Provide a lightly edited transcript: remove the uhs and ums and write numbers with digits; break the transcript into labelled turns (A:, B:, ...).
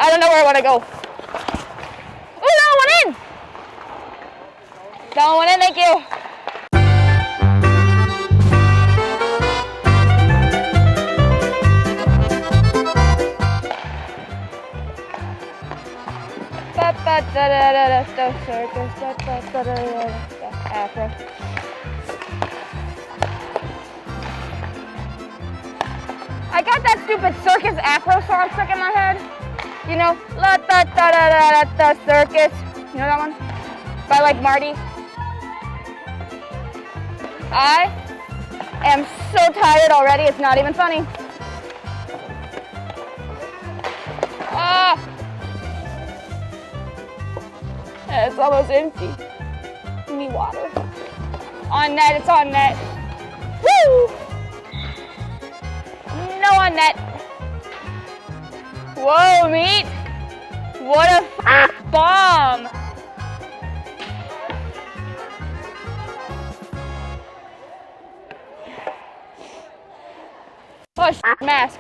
A: I don't know where I want to go. Ooh, that one went in. That one went in, thank you. Afro. I got that stupid circus Afro song stuck in my head. You know, la da da da da da circus. You know that one? By like Marty. I am so tired already, it's not even funny. Ah! It's almost empty. You need water. On net, it's on net. Woo! No on net. Whoa, meat. What a bomb. Oh, mask.